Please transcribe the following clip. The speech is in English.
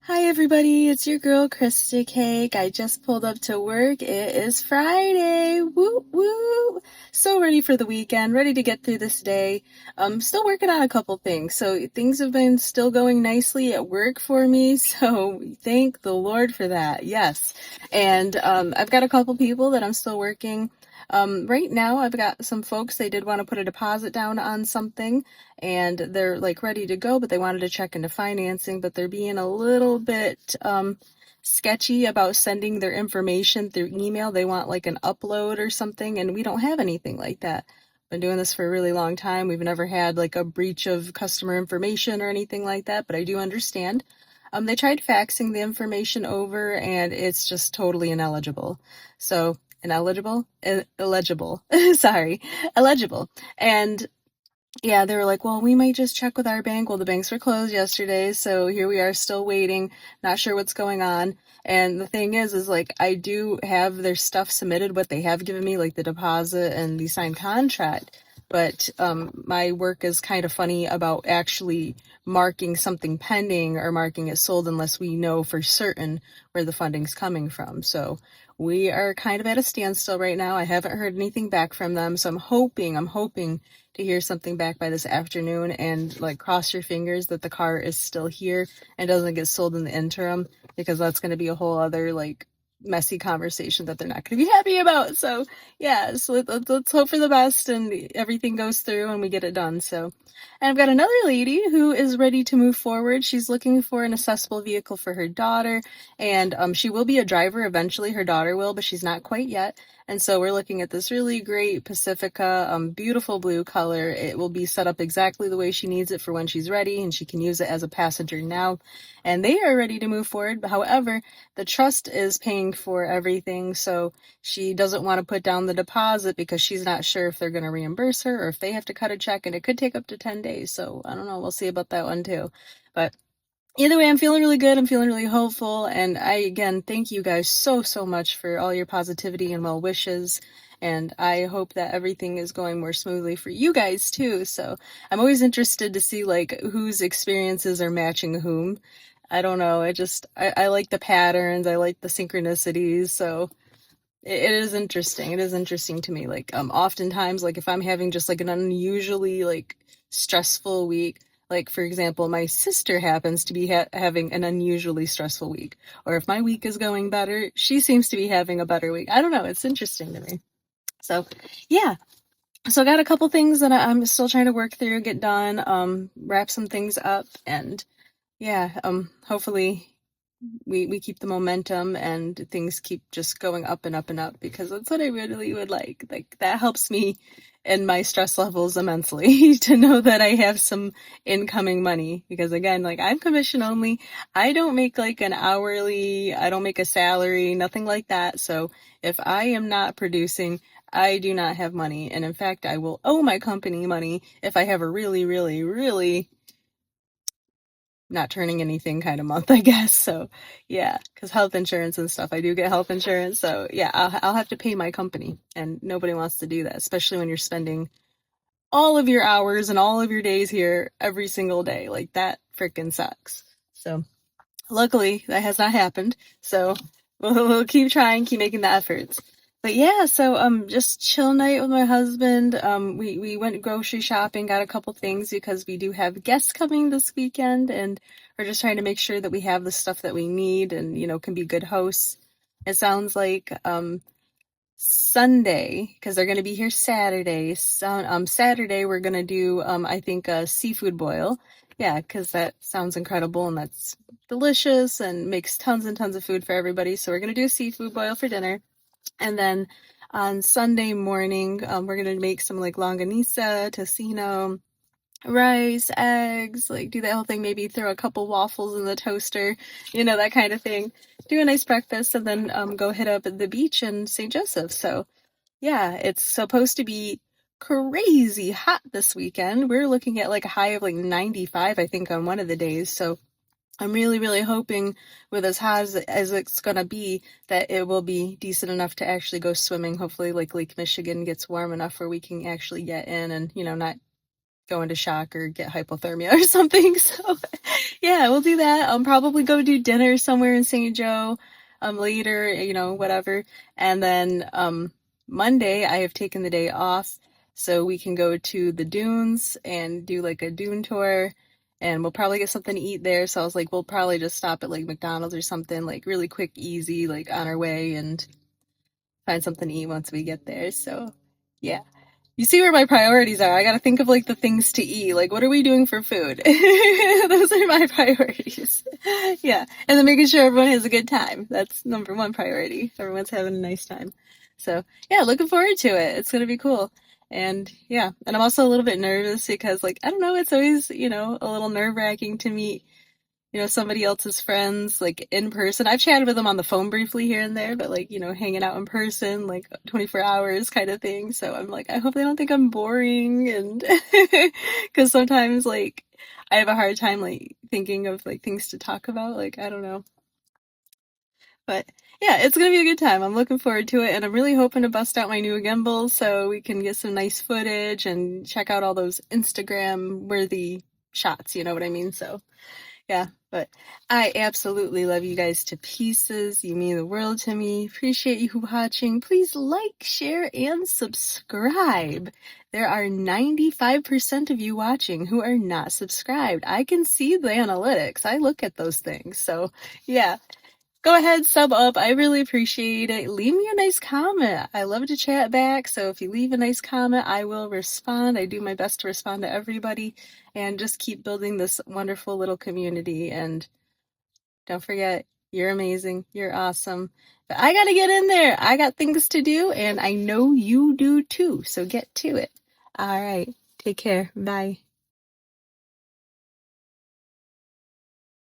Hi everybody, it's your girl Krista Cake. I just pulled up to work. It is Friday. Woo woo. So ready for the weekend, ready to get through this day. I'm still working on a couple things. So things have been still going nicely at work for me. So thank the Lord for that. Yes. And I've got a couple people that I'm still working. Right now I've got some folks, they did want to put a deposit down on something and they're like ready to go, but they wanted to check into financing, but they're being a little bit sketchy about sending their information through email. They want like an upload or something, and we don't have anything like that. Been doing this for a really long time. We've never had like a breach of customer information or anything like that, but I do understand. They tried faxing the information over and it's just totally ineligible. So, ineligible? Illegible. Sorry, illegible. And yeah, they were like, well, we might just check with our bank. Well, the banks were closed yesterday, so here we are still waiting, not sure what's going on. And the thing is like, I do have their stuff submitted, what they have given me, like the deposit and the signed contract. But my work is kind of funny about actually marking something pending or marking it sold unless we know for certain where the funding's coming from. So we are kind of at a standstill right now. I haven't heard anything back from them, so I'm hoping to hear something back by this afternoon and like cross your fingers that the car is still here and doesn't get sold in the interim, because that's going to be a whole other like messy conversation that they're not going to be happy about. So yeah, so let's hope for the best and everything goes through and we get it done. So, and I've got another lady who is ready to move forward. She's looking for an accessible vehicle for her daughter, and she will be a driver eventually. Her daughter will, but she's not quite yet. And so we're looking at this really great Pacifica, beautiful blue color. It will be set up exactly the way she needs it for when she's ready, and she can use it as a passenger now. And they are ready to move forward. However, the trust is paying for everything, so she doesn't want to put down the deposit because she's not sure if they're going to reimburse her or if they have to cut a check, and it could take up to 10 days. So I don't know. We'll see about that one too. But either way, I'm feeling really good. I'm feeling really hopeful. And I, again, thank you guys so much for all your positivity and well wishes. And I hope that everything is going more smoothly for you guys too. So I'm always interested to see like whose experiences are matching whom. I don't know. I like the patterns. I like the synchronicities. So it is interesting. It is interesting to me. Like, oftentimes, like if I'm having just like an unusually like stressful week, like for example, my sister happens to be having an unusually stressful week, or if my week is going better, she seems to be having a better week. I don't know. It's interesting to me. So, yeah. So I got a couple things that I'm still trying to work through, get done, wrap some things up, and yeah, hopefully we keep the momentum and things keep just going up and up and up, because that's what I really would like. Like that helps me and my stress levels immensely to know that I have some incoming money, because again, like I'm commission only. I don't make like an hourly, I don't make a salary, nothing like that. So if I am not producing, I do not have money. And in fact, I will owe my company money if I have a really not turning anything kind of month, I guess. So yeah, because health insurance and stuff, I do get health insurance. So yeah, I'll have to pay my company, and nobody wants to do that, especially when you're spending all of your hours and all of your days here every single day. Like that freaking sucks. So luckily that has not happened. So we'll keep trying, keep making the efforts. But yeah, so just chill night with my husband. We went grocery shopping, got a couple things because we do have guests coming this weekend, and we're just trying to make sure that we have the stuff that we need and can be good hosts. It sounds like Sunday, because they're going to be here Saturday. So, Saturday we're going to do I think a seafood boil. Yeah, because that sounds incredible and that's delicious and makes tons and tons of food for everybody. So we're going to do a seafood boil for dinner. And then on Sunday morning, we're going to make some like longanisa, tocino, rice, eggs, like do that whole thing, maybe throw a couple waffles in the toaster, that kind of thing. Do a nice breakfast and then go hit up at the beach in St. Joseph. So yeah, it's supposed to be crazy hot this weekend. We're looking at like a high of like 95, I think, on one of the days. So I'm really hoping with as hot as it's gonna be that it will be decent enough to actually go swimming. Hopefully like Lake Michigan gets warm enough where we can actually get in and, not go into shock or get hypothermia or something. So yeah, we'll do that. Probably go do dinner somewhere in St. Joe later, whatever. And then Monday I have taken the day off so we can go to the dunes and do like a dune tour, and we'll probably get something to eat there. So I was like, we'll probably just stop at like McDonald's or something like really quick, easy, like on our way, and find something to eat once we get there. So yeah. You see where my priorities are. I gotta think of like the things to eat. Like, what are we doing for food? Those are my priorities. Yeah. And then making sure everyone has a good time. That's number one priority. Everyone's having a nice time. So yeah, looking forward to it. It's gonna be cool. And yeah, and I'm also a little bit nervous because like, I don't know, it's always, a little nerve wracking to meet somebody else's friends, like in person. I've chatted with them on the phone briefly here and there, but like, hanging out in person, like 24 hours kind of thing. So I'm like, I hope they don't think I'm boring. And because sometimes like I have a hard time like thinking of like things to talk about. Like, I don't know. But yeah, it's gonna be a good time. I'm looking forward to it, and I'm really hoping to bust out my new gimbal so we can get some nice footage and check out all those Instagram worthy shots, you know what I mean? So yeah, but I absolutely love you guys to pieces. You mean the world to me. Appreciate you watching. Please like, share, and subscribe. There are 95% of you watching who are not subscribed. I can see the analytics. I look at those things. So yeah, go ahead, sub up. I really appreciate it. Leave me a nice comment. I love to chat back. So if you leave a nice comment, I will respond. I do my best to respond to everybody and just keep building this wonderful little community. And don't forget, you're amazing. You're awesome. But I got to get in there. I got things to do, and I know you do too. So get to it. All right. Take care. Bye.